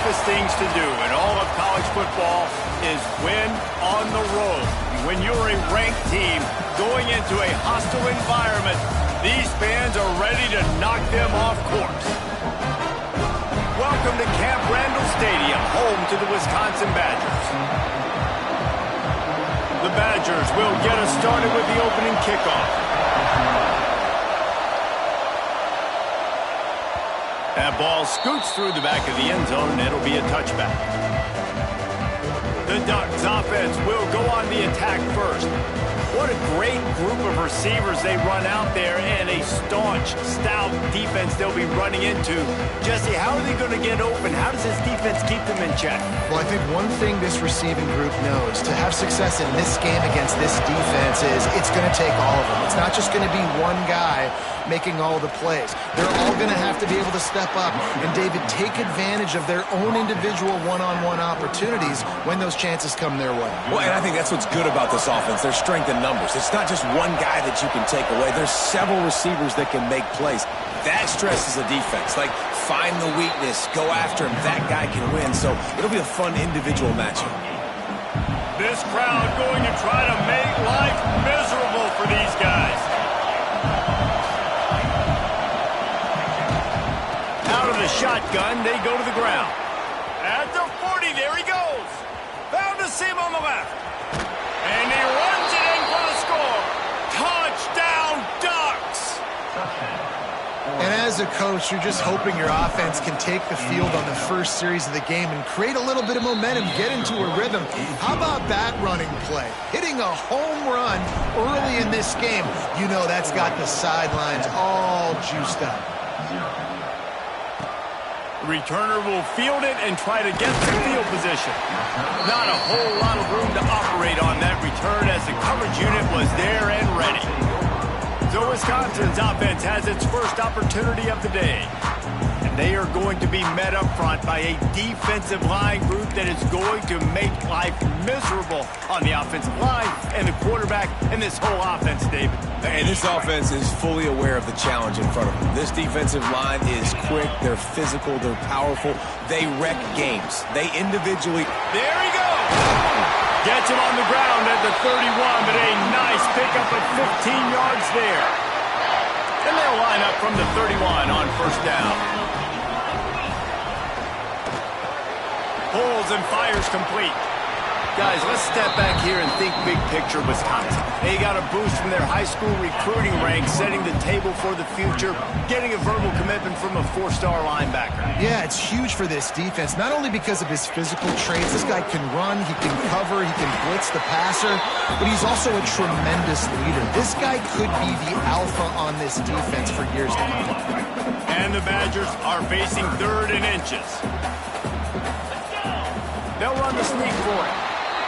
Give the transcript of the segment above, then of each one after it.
toughest things to do in all of college football is win on the road. When you're a ranked team going into a hostile environment, these fans are ready to knock them off course. Welcome to Camp Randall Stadium, home to the Wisconsin Badgers. The Badgers will get us started with the opening kickoff. That ball scoots through the back of the end zone, and it'll be a touchback. The Ducks offense will go on the attack first. What a great group of receivers they run out there, and a staunch, stout defense they'll be running into. Jesse, how are they going to get open? How does this defense keep them in check? Well, I think one thing this receiving group knows, to have success in this game against this defense, is it's going to take all of them. It's not just going to be one guy making all the plays. They're all going to have to be able to step up and, David, take advantage of their own individual one-on-one opportunities when those chances come their way. Well, and I think that's what's good about this offense, their strength in numbers. It's not just one guy that you can take away. There's several receivers that can make plays. That stresses the defense. Like, find the weakness, go after him. That guy can win. So it'll be a fun individual matchup. This crowd going to try to make life miserable for these guys. Out of the shotgun, they go to the ground. At the 40, there he goes. Found a seam on the left. And he runs it in for the score. Touchdown, Ducks! And as a coach, you're just hoping your offense can take the field on the first series of the game and create a little bit of momentum, get into a rhythm. How about that running play? Hitting a home run early in this game. You know that's got the sidelines all juiced up. The returner will field it and try to get to field position. Not a whole lot of room to operate on that return as the coverage unit was there and ready. So Wisconsin's offense has its first opportunity of the day. And they are going to be met up front by a defensive line group that is going to make life miserable on the offensive line and the quarterback and this whole offense, David. And this offense is fully aware of the challenge in front of them. This defensive line is quick, they're physical, they're powerful, they wreck games. They individually... There he goes! Gets him on the ground at the 31, but a nice pickup of 15 yards there. And they'll line up from the 31 on first down. Pulls and fires complete. Guys, let's step back here and think big picture Wisconsin. They got a boost from their high school recruiting ranks, setting the table for the future, getting a verbal commitment from a four-star linebacker. Yeah, it's huge for this defense, not only because of his physical traits. This guy can run, he can cover, he can blitz the passer, but he's also a tremendous leader. This guy could be the alpha on this defense for years to come. And the Badgers are facing 3rd and inches. They'll run the sneak for it.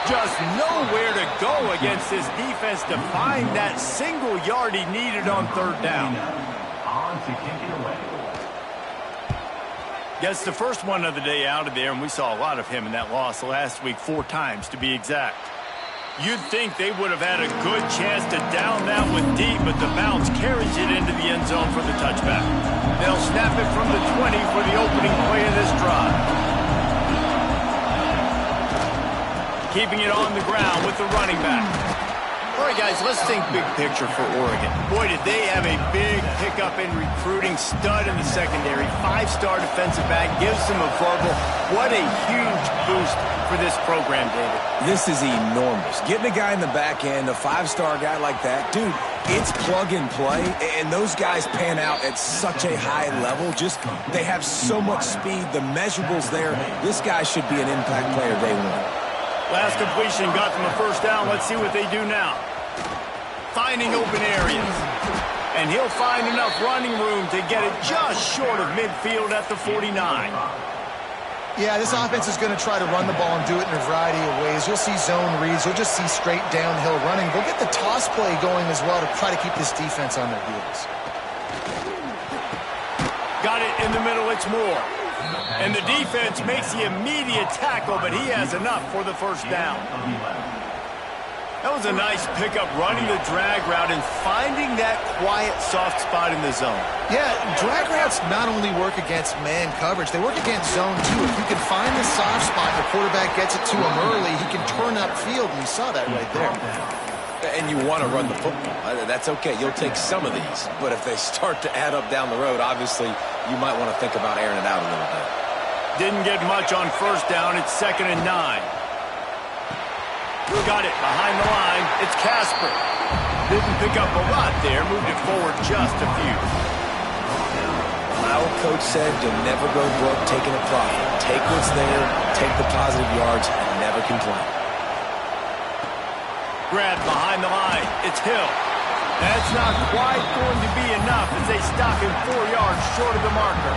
Just nowhere to go against this defense to find that single yard he needed on 3rd down. Gets the first one of the day out of there, and we saw a lot of him in that loss last week, 4 times to be exact. You'd think they would have had a good chance to down that one deep, but the bounce carries it into the end zone for the touchback. They'll snap it from the 20 for the opening play of this drive. Keeping it on the ground with the running back. All right, guys, let's think big picture for Oregon. Boy, did they have a big pickup in recruiting. Stud in the secondary. 5-star defensive back. Gives them a verbal. What a huge boost for this program, David. This is enormous. Getting a guy in the back end, a 5-star guy like that, dude, it's plug and play, and those guys pan out at such a high level. Just, they have so much speed. The measurables there. This guy should be an impact player day one. Last completion got them a first down. Let's see what they do now. Finding open areas. And he'll find enough running room to get it just short of midfield at the 49. Yeah, this offense is going to try to run the ball and do it in a variety of ways. You'll see zone reads. You'll just see straight downhill running. They'll get the toss play going as well to try to keep this defense on their heels. Got it in the middle. It's Moore. And the defense makes the immediate tackle, but he has enough for the first down. That was a nice pickup, running the drag route and finding that quiet, soft spot in the zone. Yeah, drag routes not only work against man coverage, they work against zone too. If you can find the soft spot and the quarterback gets it to him early, he can turn upfield, and you saw that right there. And you want to run the football. That's okay. You'll take some of these. But if they start to add up down the road, obviously you might want to think about airing it out a little bit. Didn't get much on first down. It's 2nd and 9. Got it behind the line. It's Casper. Didn't pick up a lot there. Moved it forward just a few. My old coach said you'll never go broke taking a profit. Take what's there, take the positive yards, and never complain. Grab behind the line. It's Hill. That's not quite going to be enough as they stop him 4 yards short of the marker.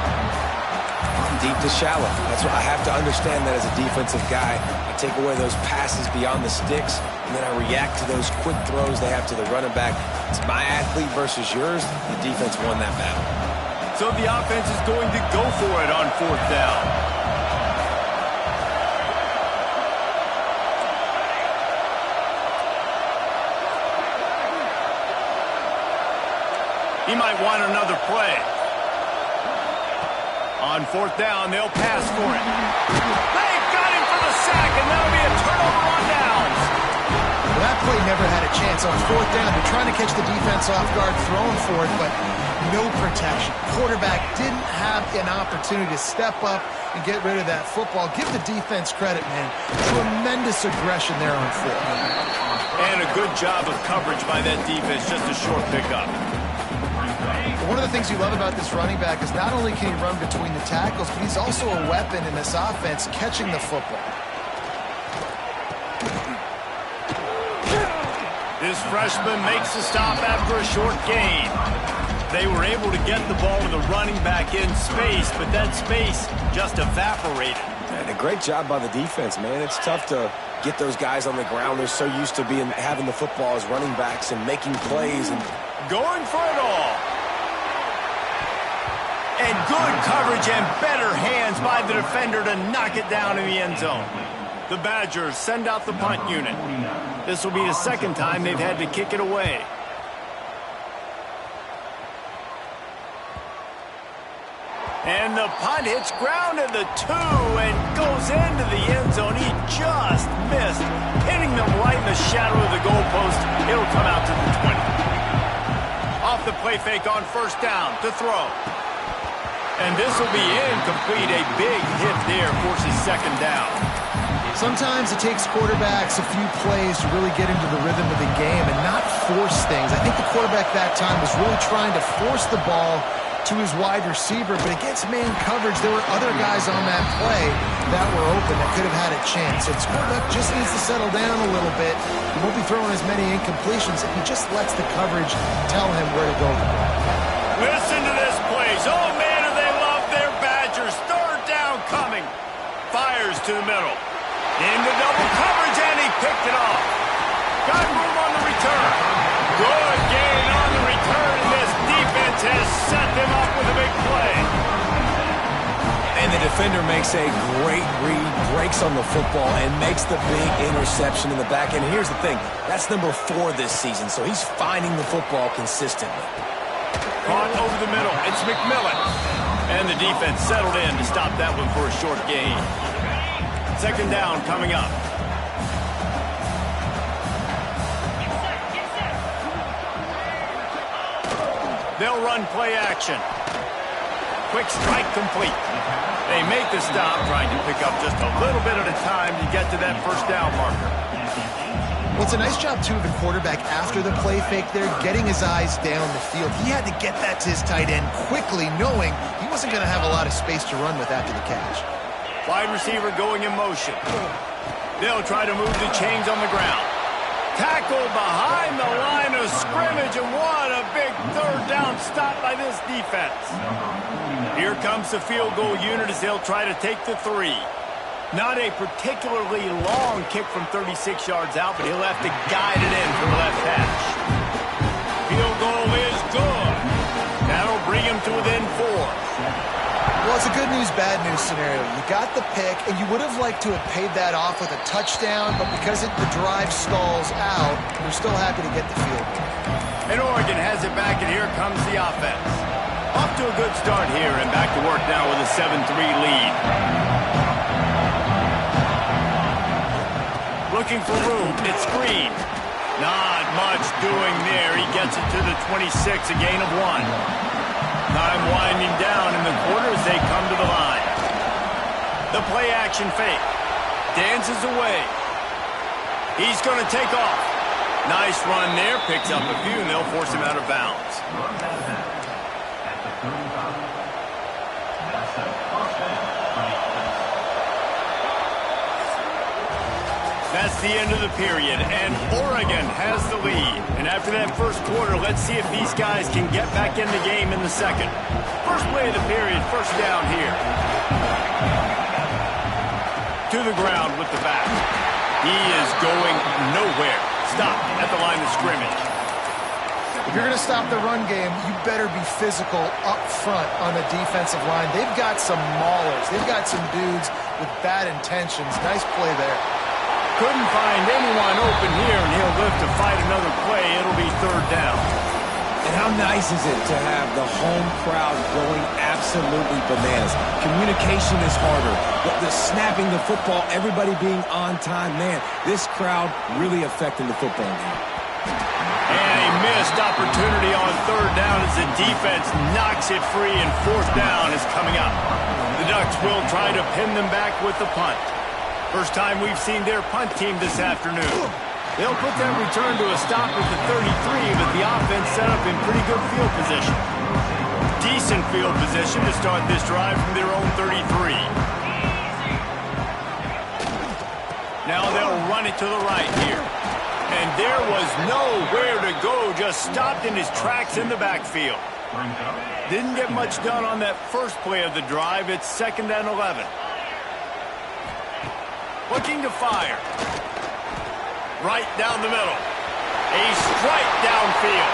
Deep to shallow. That's what I have to understand that as a defensive guy. I take away those passes beyond the sticks, and then I react to those quick throws they have to the running back. It's my athlete versus yours. The defense won that battle. So the offense is going to go for it on 4th down. He might want another play. On 4th down, they'll pass for it. They've got him for the sack, and that'll be a turnover on downs. Well, that play never had a chance. On 4th down, they're trying to catch the defense off guard, throwing for it, but no protection. Quarterback didn't have an opportunity to step up and get rid of that football. Give the defense credit, man. Tremendous aggression there on 4th. And a good job of coverage by that defense, just a short pickup. One of the things you love about this running back is not only can he run between the tackles, but he's also a weapon in this offense catching the football. This freshman makes the stop after a short gain. They were able to get the ball to the running back in space, but that space just evaporated. And a great job by the defense, man. It's tough to get those guys on the ground. They're so used to having the football as running backs and making plays. And going for it all. And good coverage and better hands by the defender to knock it down in the end zone. The Badgers send out the punt unit. This will be the 2nd time they've had to kick it away. And the punt hits ground at the 2 and goes into the end zone. He just missed, hitting them right in the shadow of the goalpost. It'll come out to the 20. Off the play fake on 1st down to throw. And this will be incomplete. A big hit there forces 2nd down. Sometimes it takes quarterbacks a few plays to really get into the rhythm of the game and not force things. I think the quarterback that time was really trying to force the ball to his wide receiver, but against man coverage, there were other guys on that play that were open that could have had a chance. So the quarterback just needs to settle down a little bit. He won't be throwing as many incompletions if he just lets the coverage tell him where to go. Listen to this place. Oh, man, do they love their Badgers. 3rd down coming. Fires to the middle. Into double coverage, and he picked it off. Got room on the return. Good gain on the return, and this defense has set them up with a big play. And the defender makes a great read, breaks on the football, and makes the big interception in the back end. Here's the thing. That's number 4 this season, so he's finding the football consistently. Caught over the middle. It's McMillan. And the defense settled in to stop that one for a short gain. 2nd down coming up. They'll run play action. Quick strike complete. They make the stop, trying to pick up just a little bit at a time to get to that 1st down marker. Well, it's a nice job, too, of the quarterback after the play fake there, getting his eyes down the field. He had to get that to his tight end quickly, knowing he wasn't going to have a lot of space to run with after the catch. Wide receiver going in motion. They'll try to move the chains on the ground. Tackle behind the line of scrimmage, and what a big 3rd down stop by this defense. Here comes the field goal unit as they'll try to take the 3. Not a particularly long kick from 36 yards out, but he'll have to guide it in from the left hash. Field goal is good. That'll bring him to within 4. Well, it's a good news, bad news scenario. You got the pick, and you would have liked to have paid that off with a touchdown, but because the drive stalls out, they're still happy to get the field goal. And Oregon has it back, and here comes the offense. Off to a good start here, and back to work now with a 7-3 lead. Looking for room. It's screen. Not much doing there. He gets it to the 26, a gain of 1. Time winding down in the corner as they come to the line. The play action fake. Dances away. He's going to take off. Nice run there. Picks up a few, and they'll force him out of bounds. That's the end of the period, and Oregon has the lead. And after that first quarter, let's see if these guys can get back in the game in the second. First play of the period, first down here. To the ground with the back. He is going nowhere. Stop at the line of scrimmage. If you're going to stop the run game, you better be physical up front on the defensive line. They've got some maulers. They've got some dudes with bad intentions. Nice play there. Couldn't find anyone open here, and he'll live to fight another play. It'll be third down. And how nice is it to have the home crowd going absolutely bananas? Communication is harder. But the snapping the football, everybody being on time, man, this crowd really affecting the football game. And a missed opportunity on third down as the defense knocks it free, and fourth down is coming up. The Ducks will try to pin them back with the punt. First time we've seen their punt team this afternoon. They'll put that return to a stop at the 33, but the offense set up in pretty good field position. Decent field position to start this drive from their own 33. Now they'll run it to the right here. And there was nowhere to go, just stopped in his tracks in the backfield. Didn't get much done on that first play of the drive. It's 2nd and 11. Looking to fire. Right down the middle. A strike downfield.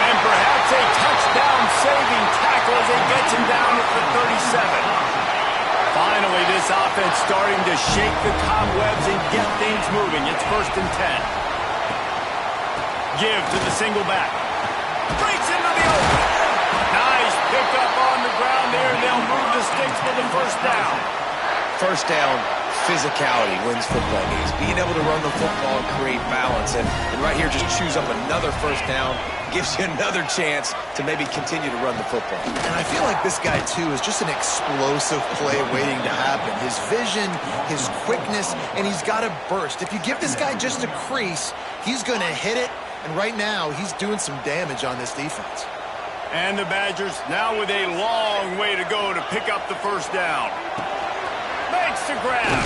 And perhaps a touchdown-saving tackle as he gets him down at the 37. Finally, this offense starting to shake the cobwebs and get things moving. It's 1st and 10. Give to the single back. Breaks into the open. Nice pickup on the ground there. They'll move the sticks for the first down. First down, physicality wins football games. Being able to run the football and create balance. And right here, just choose up another first down. Gives you another chance to maybe continue to run the football. And I feel like this guy, too, is just an explosive play waiting to happen. His vision, his quickness, and he's got a burst. If you give this guy just a crease, he's going to hit it. And right now, he's doing some damage on this defense. And the Badgers now with a long way to go to pick up the first down. Makes the grab.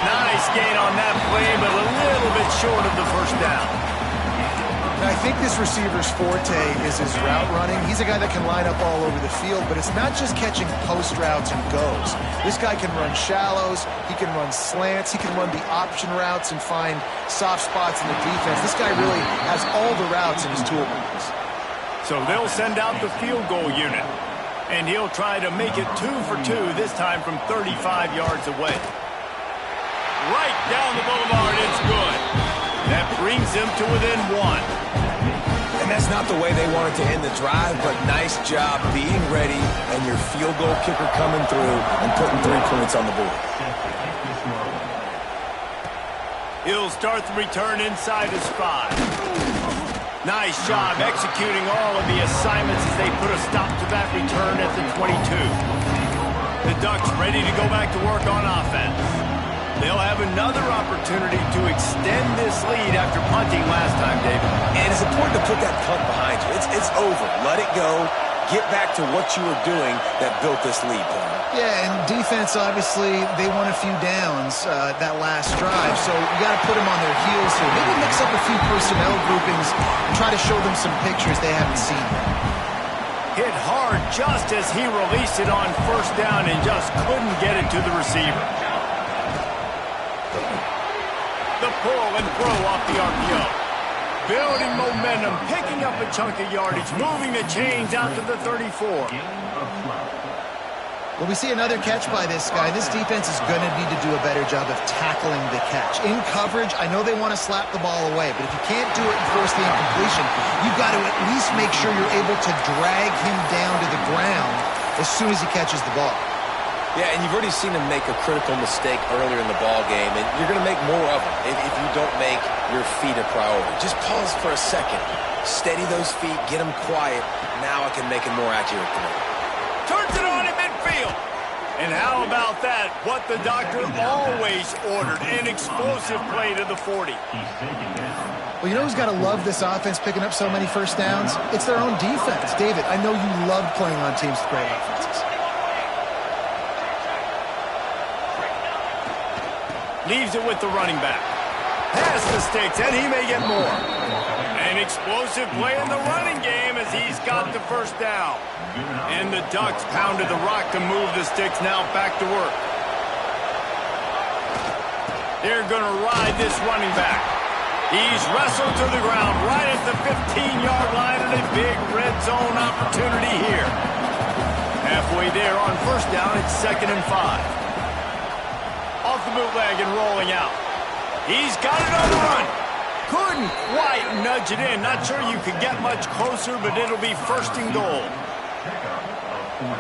Nice gain on that play, but a little bit short of the first down. And I think this receiver's forte is his route running. He's a guy that can line up all over the field, but it's not just catching post routes and goes. This guy can run shallows, he can run slants, he can run the option routes and find soft spots in the defense. This guy really has all the routes in his toolbox. So they'll send out the field goal unit. And he'll try to make it 2 for 2, this time from 35 yards away. Right down the boulevard, it's good. That brings them to within 1. And that's not the way they wanted to end the drive, but nice job being ready and your field goal kicker coming through and putting 3 points on the board. He'll start the return inside his 5. Nice job executing all of the assignments as they put a stop to that return at the 22. The Ducks ready to go back to work on offense. They'll have another opportunity to extend this lead after punting last time, David. And it's important to put that punt behind you. It's over. Let it go. Get back to what you were doing that built this lead, Tom. Yeah, and defense, obviously, they won a few downs that last drive, so you got to put them on their heels here. Maybe mix up a few personnel groupings and try to show them some pictures they haven't seen yet. Hit hard just as he released it on first down and just couldn't get it to the receiver. The pull and throw off the RPO. building momentum, picking up a chunk of yardage, moving the chains out to the 34. Well, we see another catch by this guy. This defense is going to need to do a better job of tackling the catch. In coverage, I know they want to slap the ball away, but if you can't do it and force the incompletion, you've got to at least make sure you're able to drag him down to the ground as soon as he catches the ball. Yeah, and you've already seen him make a critical mistake earlier in the ball game, and you're going to make more of them if you don't make your feet a priority. Just pause for a second. Steady those feet, get them quiet. Now I can make a more accurate throw. Turns it on in midfield. And how about that? What the doctor always ordered, an explosive play to the 40. Well, you know who's got to love this offense picking up so many first downs? It's their own defense. David, I know you love playing on teams with great offenses. Leaves it with the running back. Has the sticks, and he may get more. An explosive play in the running game as he's got the first down. And the Ducks pounded the rock to move the sticks, now back to work. They're going to ride this running back. He's wrestled to the ground right at the 15-yard line, and a big red zone opportunity here. Halfway there on first down, it's 2nd and 5. Off the bootleg and rolling out. He's got it on the run. Couldn't quite nudge it in. Not sure you could get much closer, but it'll be 1st and goal.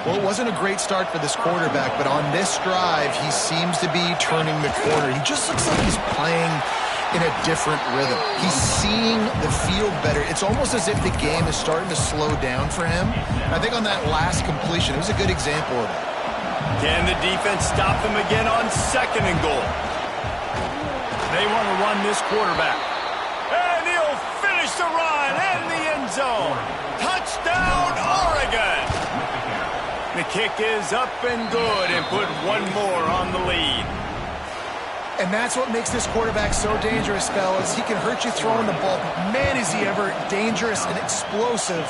Well, it wasn't a great start for this quarterback, but on this drive, he seems to be turning the corner. He just looks like he's playing in a different rhythm. He's seeing the field better. It's almost as if the game is starting to slow down for him. I think on that last completion, it was a good example of it. Can the defense stop them again on 2nd and goal? They want to run this quarterback. And he'll finish the run in the end zone. Touchdown, Oregon! The kick is up and good and put one more on the lead. And that's what makes this quarterback so dangerous, fellas. He can hurt you throwing the ball. Man, is he ever dangerous and explosive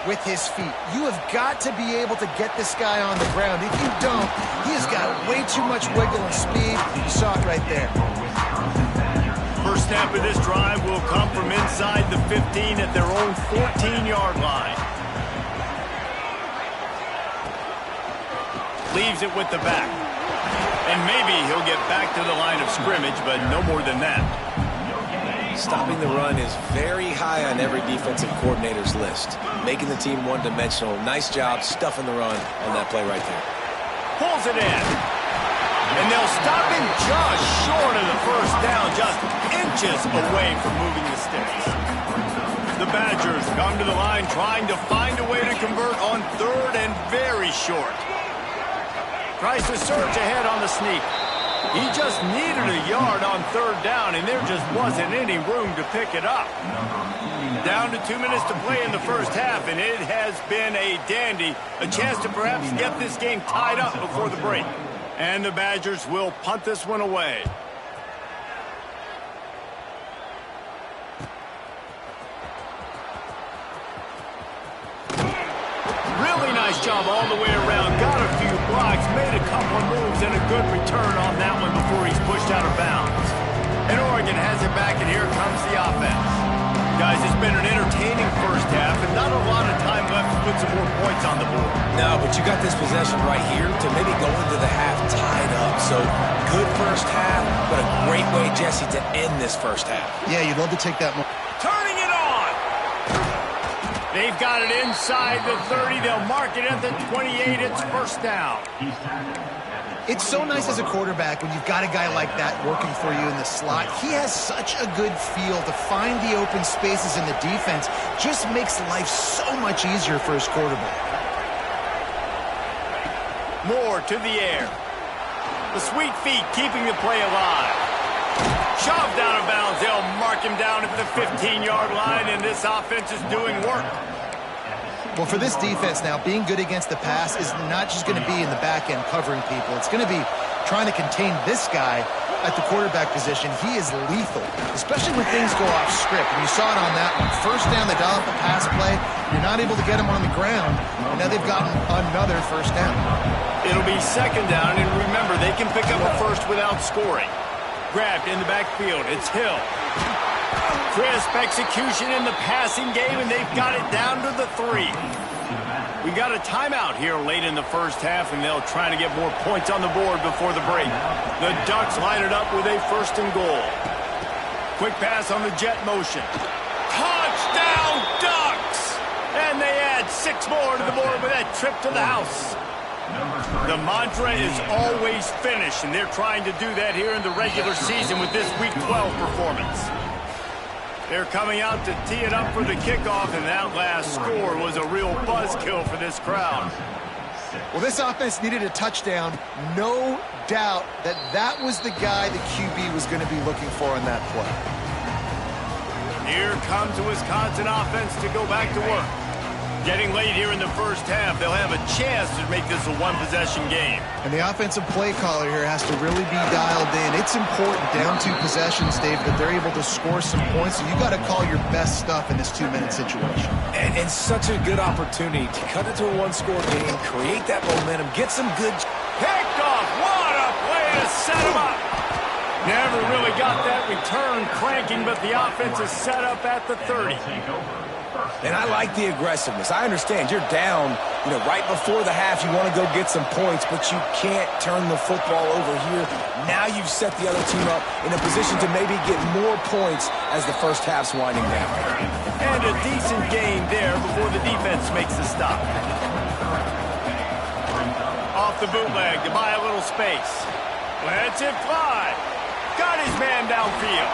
with his feet. You have got to be able to get this guy on the ground. If you don't, he has got way too much wiggle and speed. You saw it right there. First snap of this drive will come from inside the 15 at their own 14-yard line. Leaves it with the back. And maybe he'll get back to the line of scrimmage, but no more than that. Stopping the run is very high on every defensive coordinator's list. Making the team one-dimensional. Nice job stuffing the run on that play right there. Pulls it in. And they'll stop him just short of the first down, just inches away from moving the sticks. The Badgers come to the line trying to find a way to convert on 3rd and very short. Tries to surge ahead on the sneak. He just needed a yard on 3rd down, and there just wasn't any room to pick it up. Down to 2 minutes to play in the first half, and it has been a dandy. A chance to perhaps get this game tied up before the break. And the Badgers will punt this one away. Really nice job all the way around. Got a few blocks, made a couple of moves, and a good return on that one before he's pushed out of bounds. And Oregon has it back, and here comes the offense. Guys, it's been an entertaining first half, and not a lot of time left to put some more points on the board. No, but you got this possession right here to maybe go into the half tied up. So good first half, but a great way, Jesse, to end this first half. Yeah, you'd love to take that. Turning it on. They've got it inside the 30. They'll mark it at the 28. It's first down. It's so nice as a quarterback when you've got a guy like that working for you in the slot. He has such a good feel to find the open spaces in the defense. Just makes life so much easier for his quarterback. Moore to the air. The sweet feet keeping the play alive. Shoved out of bounds. They'll mark him down at the 15-yard line, and this offense is doing work. Well, for this defense now, being good against the pass is not just going to be in the back end covering people. It's going to be trying to contain this guy at the quarterback position. He is lethal, especially when things go off script. And you saw it on that one. First down, they dial up a pass play. You're not able to get him on the ground, and now they've gotten another first down. It'll be 2nd down, and remember, they can pick up a first without scoring. Grabbed in the backfield. It's Hill. Crisp execution in the passing game, and they've got it down to the 3. We got a timeout here late in the first half, and they'll try to get more points on the board before the break. The Ducks line it up with a 1st and goal. Quick pass on the jet motion. Touchdown, Ducks! And they add 6 more to the board with that trip to the house. The mantra is always finish, and they're trying to do that here in the regular season with this Week 12 performance. They're coming out to tee it up for the kickoff, and that last score was a real buzzkill for this crowd. Well, this offense needed a touchdown. No doubt that that was the guy the QB was going to be looking for on that play. Here comes the Wisconsin offense to go back to work. Getting late here in the first half, they'll have a chance to make this a one-possession game. And the offensive play caller here has to really be dialed in. It's important down 2 possessions, Dave, that they're able to score some points. So you got to call your best stuff in this 2-minute situation. And such a good opportunity to cut it to a 1-score game, create that momentum, get some good... Picked off! What a play to set him up! Never really got that return cranking, but the offense is set up at the 30. And I like the aggressiveness. I understand you're down, right before the half. You want to go get some points, but you can't turn the football over here. Now you've set the other team up in a position to maybe get more points as the first half's winding down. And a decent gain there before the defense makes the stop. Off the bootleg to buy a little space. Lets it fly. Got his man downfield.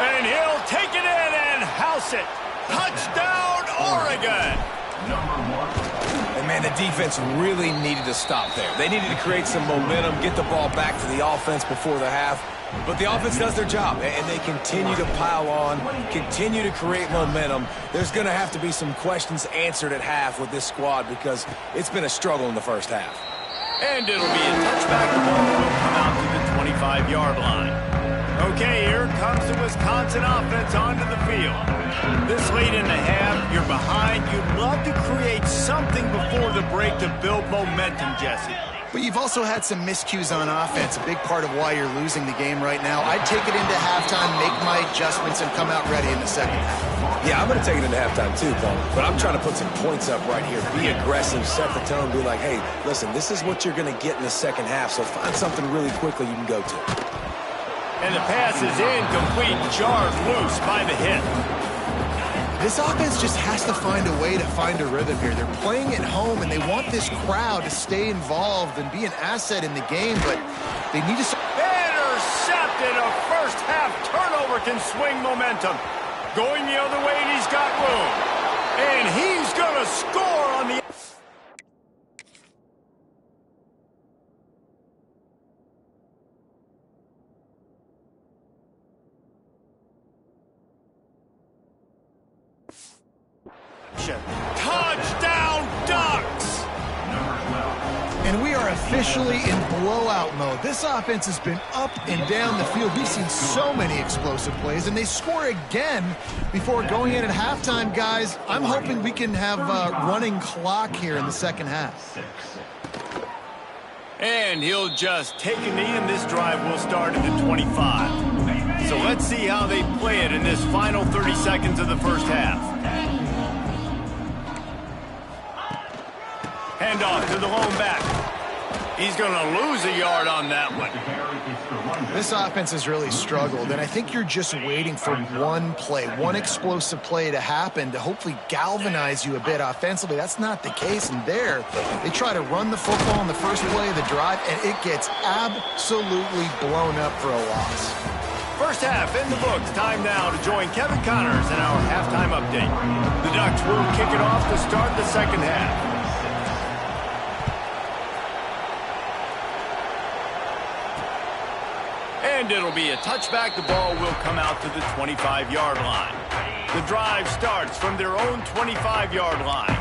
And he'll take it in and house it. Touchdown, Oregon! And, man, the defense really needed to stop there. They needed to create some momentum, get the ball back to the offense before the half. But the offense does their job, and they continue to pile on, continue to create momentum. There's going to have to be some questions answered at half with this squad because it's been a struggle in the first half. And it'll be a touchback. The ball will come out to the 25-yard line. Okay, here comes the Wisconsin offense onto the field. This late in the half, you're behind. You'd love to create something before the break to build momentum, Jesse. But you've also had some miscues on offense, a big part of why you're losing the game right now. I'd take it into halftime, make my adjustments, and come out ready in the second half. Yeah, I'm going to take it into halftime too, Paul. But I'm trying to put some points up right here. Be aggressive, set the tone, be like, hey, listen, this is what you're going to get in the second half, so find something really quickly you can go to. And the pass is incomplete, jarred loose by the hit. This offense just has to find a way to find a rhythm here. They're playing at home, and they want this crowd to stay involved and be an asset in the game, but they need to... Intercepted! A first-half turnover can swing momentum. Going the other way, and he's got room. And he's going to score on the... Touchdown, Ducks! And we are officially in blowout mode. This offense has been up and down the field. We've seen so many explosive plays, and they score again before going in at halftime, guys. I'm hoping we can have a running clock here in the second half. And he'll just take a knee, and this drive will start at the 25. So let's see how they play it in this final 30 seconds of the first half. Handoff to the lone back. He's going to lose a yard on that one. This offense has really struggled, and I think you're just waiting for one play, one explosive play to happen to hopefully galvanize you a bit offensively. That's not the case, and there they try to run the football in the first play of the drive, and it gets absolutely blown up for a loss. First half in the books. Time now to join Kevin Connors in our halftime update. The Ducks will kick it off to start the second half. And it'll be a touchback. The ball will come out to the 25-yard line. The drive starts from their own 25-yard line.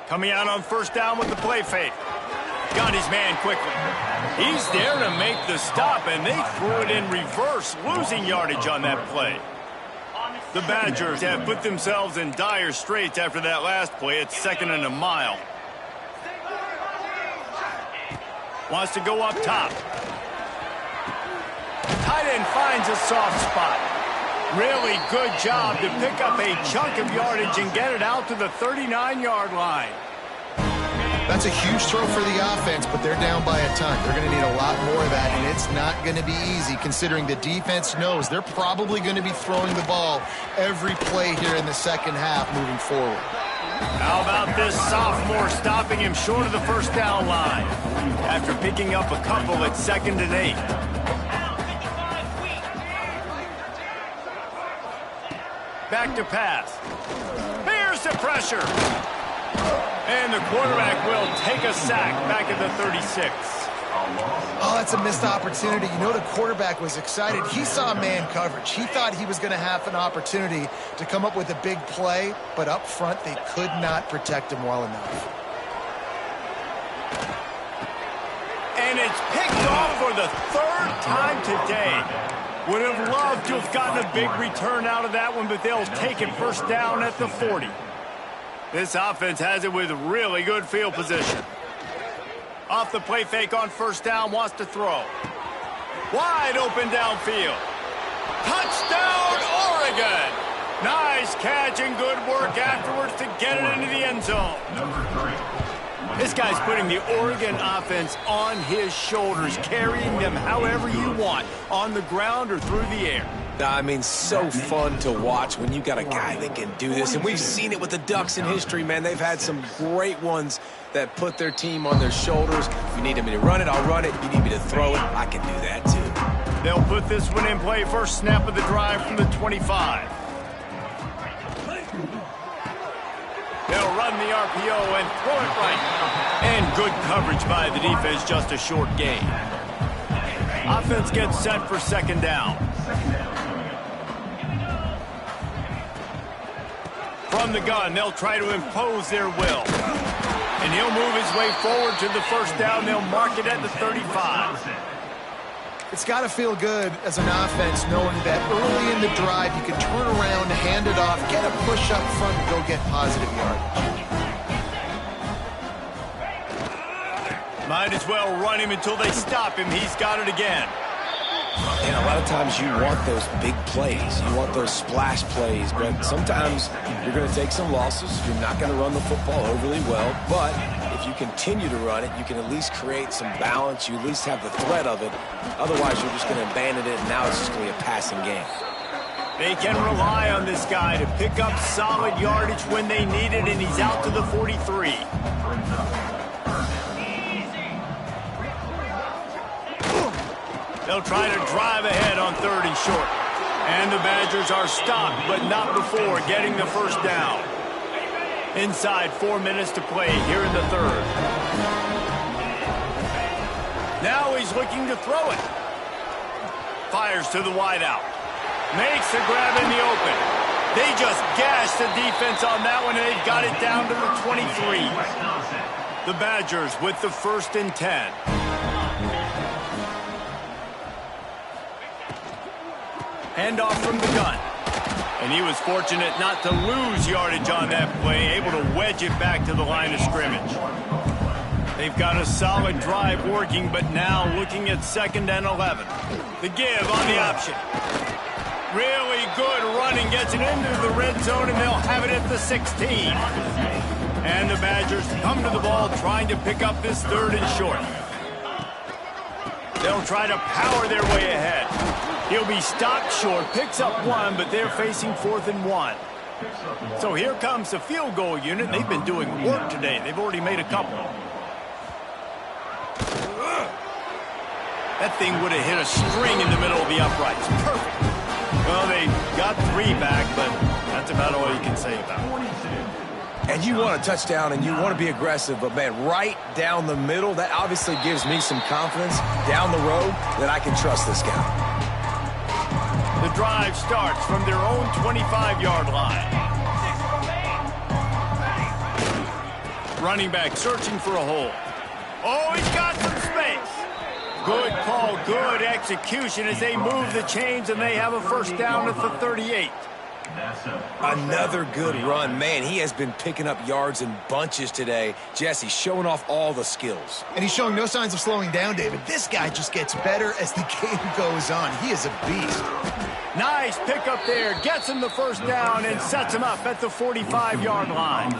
Coming out on first down with the play fake. Got his man quickly. He's there to make the stop, and they threw it in reverse, losing yardage on that play. The Badgers have put themselves in dire straits after that last play. It's 2nd and a mile. Wants to go up top. inside and finds a soft spot. Really good job to pick up a chunk of yardage and get it out to the 39-yard line. That's a huge throw for the offense, but they're down by a ton. They're going to need a lot more of that, and it's not going to be easy considering the defense knows they're probably going to be throwing the ball every play here in the second half moving forward. How about this sophomore stopping him short of the first down line after picking up a couple at 2nd and 8. Back to pass. Here's the pressure. And the quarterback will take a sack back at the 36. Oh, that's a missed opportunity. You know the quarterback was excited. He saw man coverage. He thought he was going to have an opportunity to come up with a big play, but up front they could not protect him well enough. And it's picked off for the 3rd time today. Would have loved to have gotten a big return out of that one, but they'll take it first down at the 40. This offense has it with really good field position. Off the play fake on first down, wants to throw. Wide open downfield. Touchdown, Oregon! Nice catch and good work afterwards to get it into the end zone. This guy's putting the Oregon offense on his shoulders, carrying them however you want, on the ground or through the air. I mean, so fun to watch when you got a guy that can do this. And we've seen it with the Ducks in history, man. They've had some great ones that put their team on their shoulders. If you need me to run it, I'll run it. If you need me to throw it, I can do that too. They'll put this one in play. First snap of the drive from the 25. They'll run the RPO and throw it right. And good coverage by the defense, just a short gain. Offense gets set for 2nd down. From the gun, they'll try to impose their will. And he'll move his way forward to the first down. They'll mark it at the 35. It's got to feel good as an offense knowing that early in the drive you can turn around, hand it off, get a push up front, and go get positive yardage. Might as well run him until they stop him. He's got it again. And a lot of times you want those big plays. You want those splash plays. But sometimes you're going to take some losses. You're not going to run the football overly well. But if you continue to run it, you can at least create some balance. You at least have the threat of it. Otherwise, you're just going to abandon it, and now it's just going to be a passing game. They can rely on this guy to pick up solid yardage when they need it, and he's out to the 43. They'll try to drive ahead on 3rd and short. And the Badgers are stopped, but not before getting the first down. Inside 4 minutes to play here in the 3rd. Now he's looking to throw it. Fires to the wideout. Makes the grab in the open. They just gashed the defense on that one, and they've got it down to the 23. The Badgers with the 1st and 10. Handoff from the gun. And he was fortunate not to lose yardage on that play, able to wedge it back to the line of scrimmage. They've got a solid drive working, but now looking at 2nd and 11. The give on the option. Really good running, gets it into the red zone, and they'll have it at the 16. And the Badgers come to the ball trying to pick up this 3rd and short. They'll try to power their way ahead. He'll be stopped short, picks up 1, but they're facing 4th and 1. So here comes the field goal unit. They've been doing work today. They've already made a couple. That thing would have hit a string in the middle of the uprights. Perfect. Well, they got 3 back, but that's about all you can say about it. And you want a touchdown and you want to be aggressive, but, man, right down the middle, that obviously gives me some confidence down the road that I can trust this guy. The drive starts from their own 25-yard line. Running back searching for a hole. Oh, he's got some space. Good call, good execution as they move the chains, and they have a first down at the 38. Another good run. Man, he has been picking up yards in bunches today. Jesse, showing off all the skills. And he's showing no signs of slowing down, David. This guy just gets better as the game goes on. He is a beast. Nice pickup there. Gets him the first down and sets him up at the 45-yard line.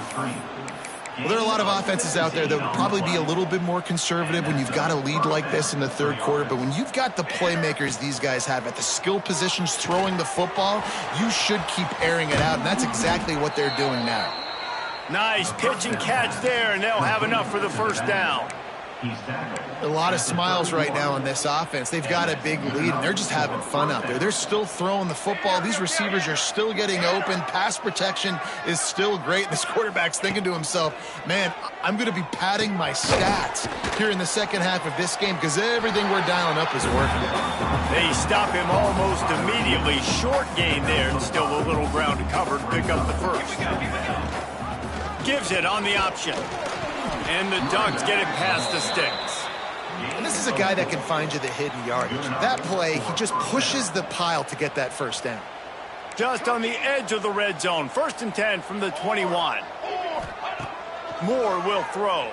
Well, there are a lot of offenses out there that would probably be a little bit more conservative when you've got a lead like this in the third quarter. But when you've got the playmakers these guys have at the skill positions throwing the football, you should keep airing it out. And that's exactly what they're doing now. Nice pitch and catch there, and they'll have enough for the first down. A lot of smiles right now on this offense. They've got a big lead, and they're just having fun out there. They're still throwing the football. These receivers are still getting open. Pass protection is still great. This quarterback's thinking to himself, man, I'm going to be padding my stats here in the second half of this game because everything we're dialing up is working. They stop him almost immediately. Short gain there, and still a little ground to cover to pick up the first. Gives it on the option. And the Ducks get it past the sticks. And this is a guy that can find you the hidden yardage. That play, he just pushes the pile to get that first down. Just on the edge of the red zone. 1st and 10 from the 21. Moore will throw.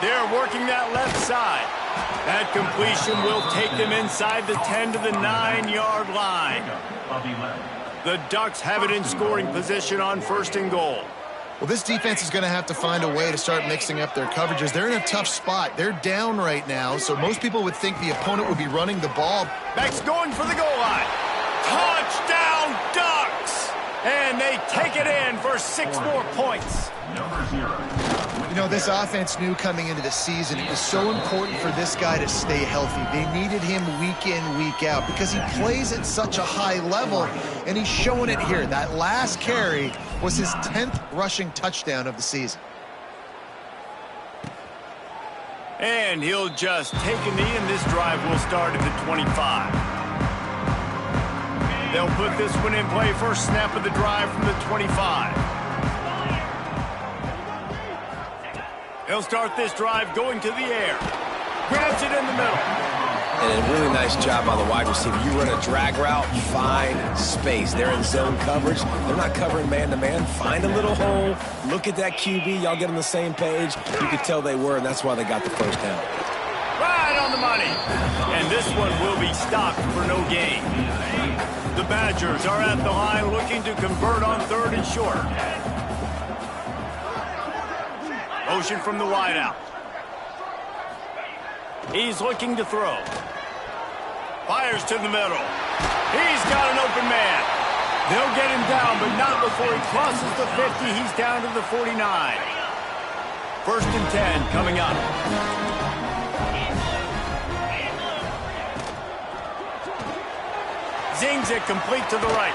They're working that left side. That completion will take them inside the 10 to the 9-yard line. The Ducks have it in scoring position on 1st and goal. Well, this defense is going to have to find a way to start mixing up their coverages. They're in a tough spot. They're down right now, so most people would think the opponent would be running the ball. Beck's going for the goal line. Touchdown, Ducks! And they take it in for 6 more points. You know, this offense knew coming into the season it was so important for this guy to stay healthy. They needed him week in, week out because he plays at such a high level, and he's showing it here. That last carry was his 10th rushing touchdown of the season. And he'll just take a knee, and this drive will start at the 25. They'll put this one in play. First snap of the drive from the 25. He'll start this drive going to the air. Grabs it in the middle. And a really nice job by the wide receiver. You run a drag route, find space. They're in zone coverage. They're not covering man-to-man. Find a little hole. Look at that QB. Y'all get on the same page. You could tell they were, and that's why they got the first down. Right on the money. And this one will be stopped for no gain. The Badgers are at the line looking to convert on 3rd and short. Motion from the wideout. He's looking to throw. Fires to the middle. He's got an open man. They'll get him down, but not before he crosses the 50. He's down to the 49. 1st and 10 coming up. Zings it complete to the right.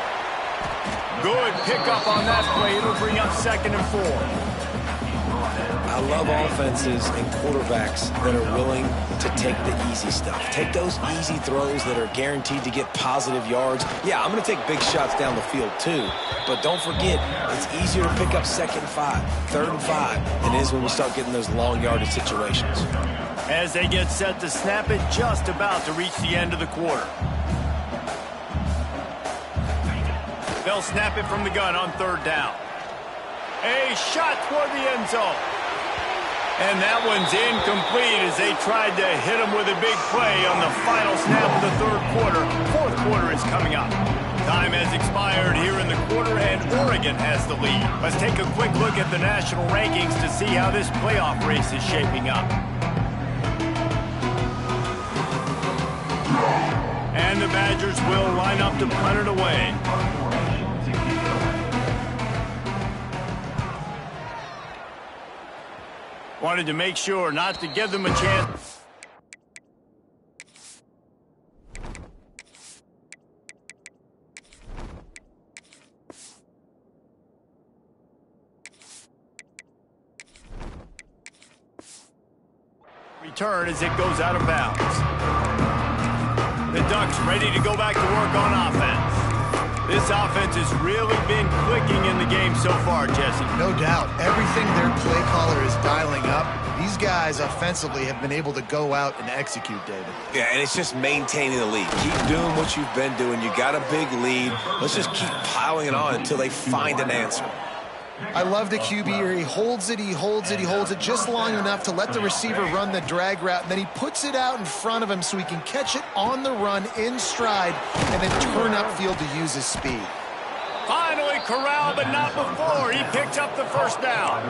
Good pickup on that play. It'll bring up 2nd and 4. I love offenses and quarterbacks that are willing to take the easy stuff. Take those easy throws that are guaranteed to get positive yards. Yeah, I'm going to take big shots down the field too, but don't forget, it's easier to pick up 2nd and 5, 3rd and 5 than it is when we start getting those long yardage situations. As they get set to snap it, just about to reach the end of the quarter. They'll snap it from the gun on 3rd down. A shot toward the end zone. And that one's incomplete as they tried to hit him with a big play on the final snap of the 3rd quarter. 4th quarter is coming up. Time has expired here in the quarter, and Oregon has the lead. Let's take a quick look at the national rankings to see how this playoff race is shaping up. And the Badgers will line up to punt it away. Wanted to make sure not to give them a chance. Return as it goes out of bounds. The Ducks ready to go back to work on offense. This offense has really been clicking in the game so far, Jesse. No doubt. Everything their play caller is dialing up, these guys offensively have been able to go out and execute, David. Yeah, and it's just maintaining the lead. Keep doing what you've been doing. You got a big lead. Let's just keep piling it on until they find an answer. I love the QB here. He holds it, he holds it, he holds it just long enough to let the receiver run the drag route, and then he puts it out in front of him so he can catch it on the run in stride and then turn upfield to use his speed. Finally corralled, but not before. He picks up the first down.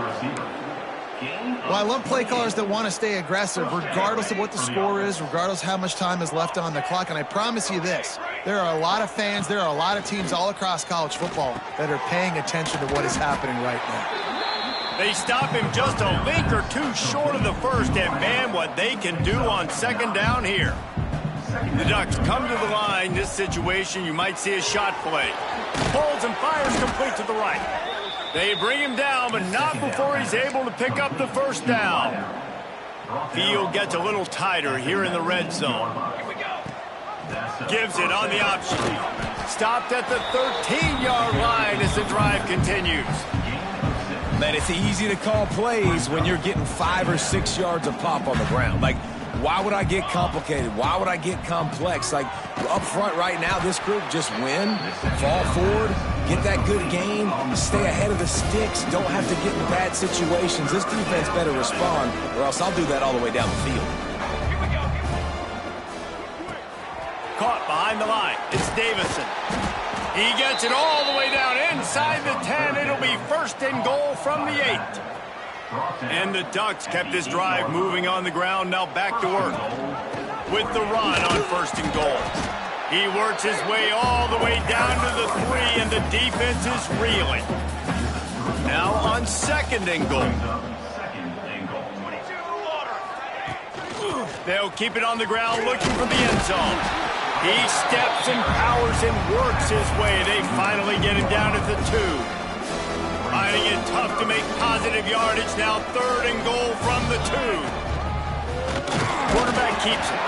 Well, I love play callers that want to stay aggressive regardless of what the score is, regardless of how much time is left on the clock. And I promise you this, there are a lot of fans, there are a lot of teams all across college football that are paying attention to what is happening right now. They stop him just a link or two short of the first, and man, what they can do on second down here. The Ducks come to the line. This situation, you might see a shot play. Pulls and fires complete to the right. They bring him down, but not before he's able to pick up the first down. Field gets a little tighter here in the red zone. Gives it on the option. Stopped at the 13-yard line as the drive continues. Man, it's easy to call plays when you're getting 5 or 6 yards of pop on the ground. Like, why would I get complicated? Why would I get complex? Like, up front right now, this group just win, fall forward, get that good gain, stay ahead of the sticks, don't have to get in bad situations. This defense better respond, or else I'll do that all the way down the field. Caught behind the line. It's Davison. He gets it all the way down inside the 10. It'll be first and goal from the 8. And the Ducks kept this drive moving on the ground. Now back to work with the run on first and goal. He works his way all the way down to the 3, and the defense is reeling. Now on second and goal. They'll keep it on the ground looking for the end zone. He steps and powers and works his way. They finally get him down at the 2. Finding it tough to make positive yardage. Now third and goal from the 2. Quarterback keeps it.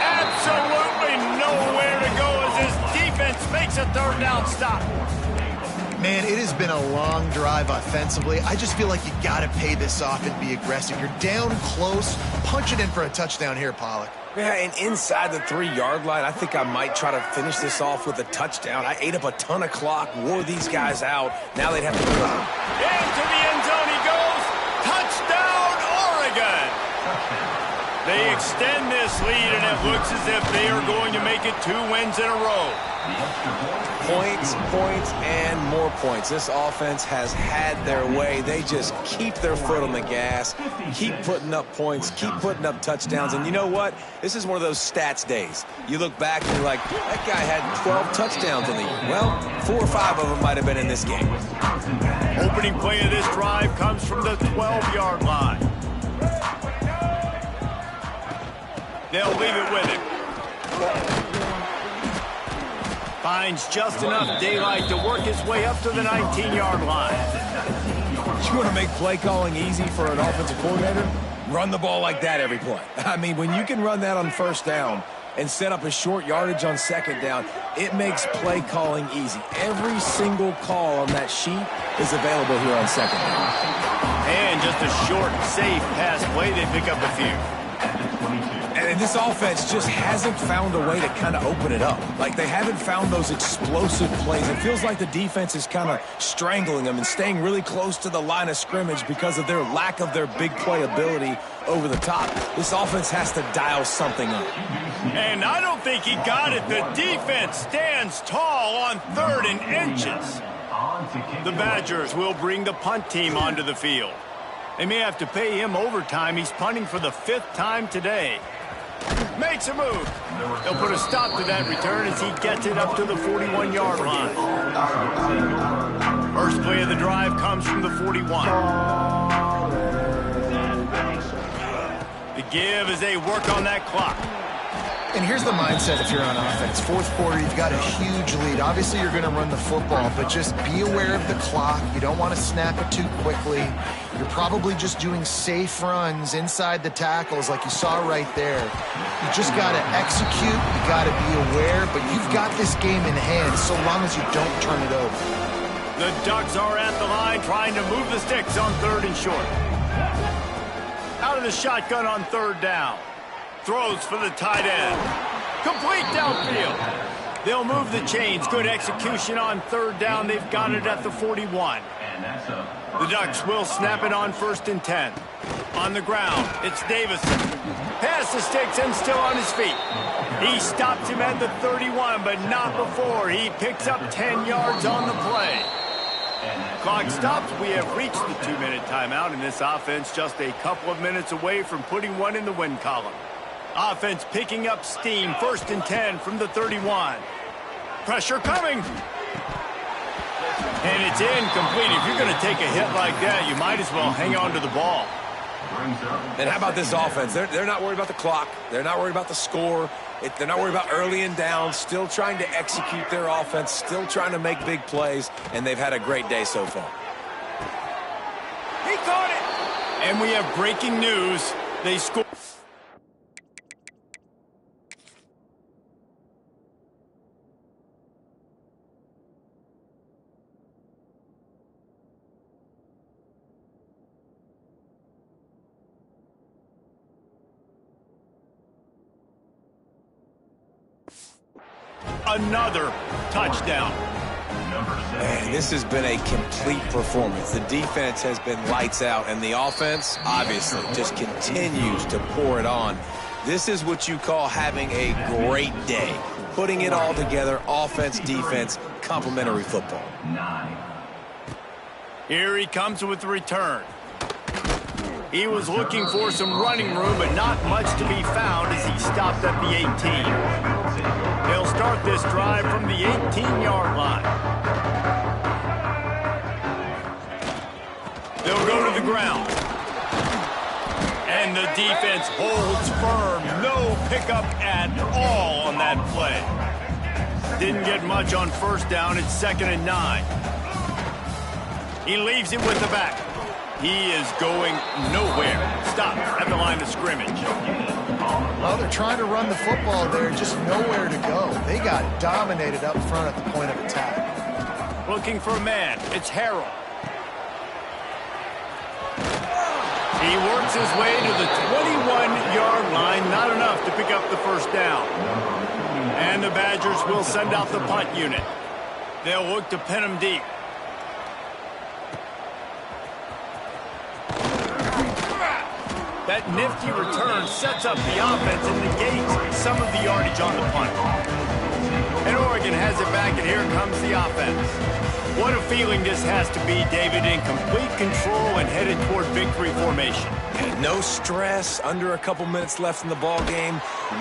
Absolutely nowhere to go as his defense makes a third down stop. Man, it has been a long drive offensively. I just feel like you got to pay this off and be aggressive. You're down close. Punch it in for a touchdown here, Pollock. Yeah, and inside the 3-yard line, I think I might try to finish this off with a touchdown. I ate up a ton of clock, wore these guys out. Now they'd have to go. Into the end zone he goes. Touchdown, Oregon. They extend this lead, and it looks as if they are going to make it 2 wins in a row. Points, points, and more points. This offense has had their way. They just keep their foot on the gas, keep putting up points, keep putting up touchdowns. And you know what? This is one of those stats days. You look back and you're like, that guy had 12 touchdowns in the year. Well, 4 or 5 of them might have been in this game. Opening play of this drive comes from the 12-yard line. They'll leave it with him. Finds just enough daylight to work his way up to the 19-yard line. You want to make play calling easy for an offensive coordinator? Run the ball like that every play. I mean, when you can run that on first down and set up a short yardage on second down, it makes play calling easy. Every single call on that sheet is available here on second down. And just a short, safe pass play. They pick up a few. And this offense just hasn't found a way to kind of open it up. Like, they haven't found those explosive plays. It feels like the defense is kind of strangling them and staying really close to the line of scrimmage because of their lack of their big play ability over the top. This offense has to dial something up. And I don't think he got it. The defense stands tall on 3rd and inches. The Badgers will bring the punt team onto the field. They may have to pay him overtime. He's punting for the 5th time today. Makes a move. They'll put a stop to that return as he gets it up to the 41-yard line. First play of the drive comes from the 41. The give as they work on that clock. And here's the mindset if you're on offense. 4th quarter, you've got a huge lead. Obviously, you're going to run the football, but just be aware of the clock. You don't want to snap it too quickly. You're probably just doing safe runs inside the tackles like you saw right there. You just got to execute. You got to be aware, but you've got this game in hand so long as you don't turn it over. The Ducks are at the line trying to move the sticks on 3rd and short. Out out of the shotgun on third down. Throws for the tight end. Complete downfield. They'll move the chains. Good execution on third down. They've got it at the 41. The Ducks will snap it on 1st and 10. On the ground, it's Davison. Pass the sticks and still on his feet. He stops him at the 31, but not before. He picks up 10 yards on the play. Clock stops. We have reached the 2-minute timeout, and this offense just a couple of minutes away from putting one in the win column. Offense picking up steam. 1st and 10 from the 31. Pressure coming. And it's incomplete. If you're going to take a hit like that, you might as well hang on to the ball. And how about this offense? They're not worried about the clock. They're not worried about the score. They're not worried about early and down. Still trying to execute their offense. Still trying to make big plays. And they've had a great day so far. He caught it. And we have breaking news. They scored. Another touchdown. Man, this has been a complete performance. The defense has been lights out, and the offense, obviously, just continues to pour it on. This is what you call having a great day. Putting it all together, offense, defense, complementary football. Here he comes with the return. He was looking for some running room, but not much to be found as he stopped at the 18. They'll start this drive from the 18-yard line. They'll go to the ground. And the defense holds firm. No pickup at all on that play. Didn't get much on 1st down. It's 2nd and 9. He leaves it with the back. He is going nowhere. Stops at the line of scrimmage. Well, they're trying to run the football there, just nowhere to go. They got dominated up front at the point of attack. Looking for a man. It's Harrell. He works his way to the 21-yard line. Not enough to pick up the 1st down. And the Badgers will send out the punt unit. They'll look to pin him deep. That nifty return sets up the offense and negates some of the yardage on the punt. And Oregon has it back, and here comes the offense. What a feeling this has to be, David, in complete control and headed toward victory formation. And no stress, under a couple minutes left in the ball game.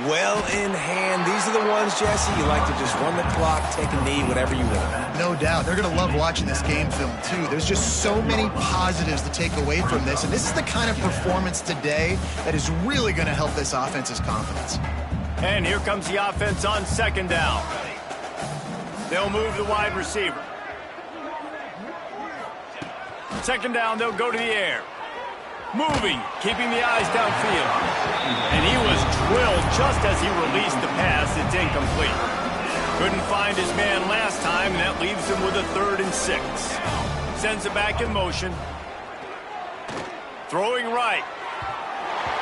Well in hand. These are the ones, Jesse, you like to just run the clock, take a knee, whatever you want. No doubt. They're going to love watching this game film, too. There's just so many positives to take away from this, and this is the kind of performance today that is really going to help this offense's confidence. And here comes the offense on 2nd down. They'll move the wide receiver. 2nd down, they'll go to the air. Moving, keeping the eyes downfield. And he was drilled just as he released the pass. It's incomplete. Couldn't find his man last time, and that leaves him with a 3rd and 6. Sends it back in motion. Throwing right.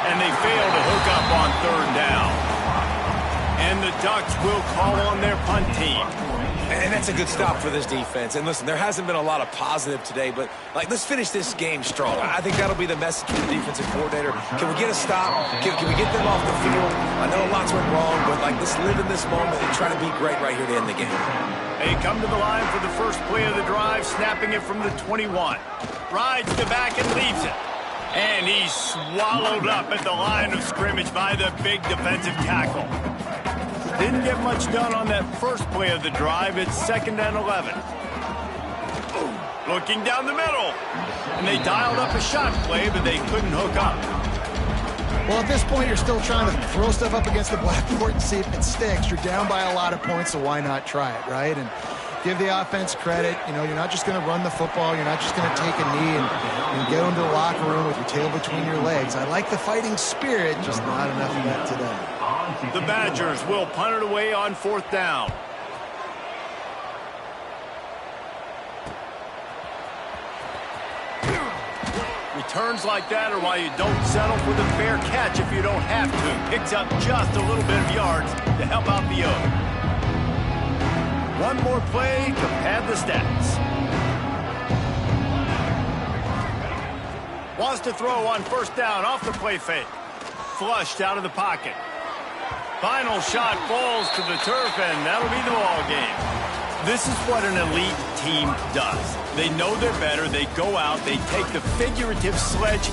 And they fail to hook up on 3rd down. And the Ducks will call on their punt team. And that's a good stop for this defense. And listen, there hasn't been a lot of positive today, but let's finish this game strong. I think that'll be the message to the defensive coordinator. Can we get a stop? Can we get them off the field? I know lots went wrong, but let's live in this moment and try to be great right here to end the game. They come to the line for the first play of the drive, snapping it from the 21. Rides the back and leaves it. And he's swallowed up at the line of scrimmage by the big defensive tackle. Didn't get much done on that first play of the drive. It's 2nd and 11. Looking down the middle. And they dialed up a shot play, but they couldn't hook up. Well, at this point, you're still trying to throw stuff up against the blackboard and see if it sticks. You're down by a lot of points, so why not try it, right? And give the offense credit. You know, you're not just going to run the football. You're not just going to take a knee and go into the locker room with your tail between your legs. I like the fighting spirit, just not enough of that today. The Badgers will punt it away on 4th down. Returns like that are why you don't settle for the fair catch if you don't have to. Picks up just a little bit of yards to help out the O. One more play to pad the stats. Wants to throw on first down off the play fake. Flushed out of the pocket. Final shot falls to the turf, and that'll be the ball game. This is what an elite team does. They know they're better. They go out. They take the figurative sledge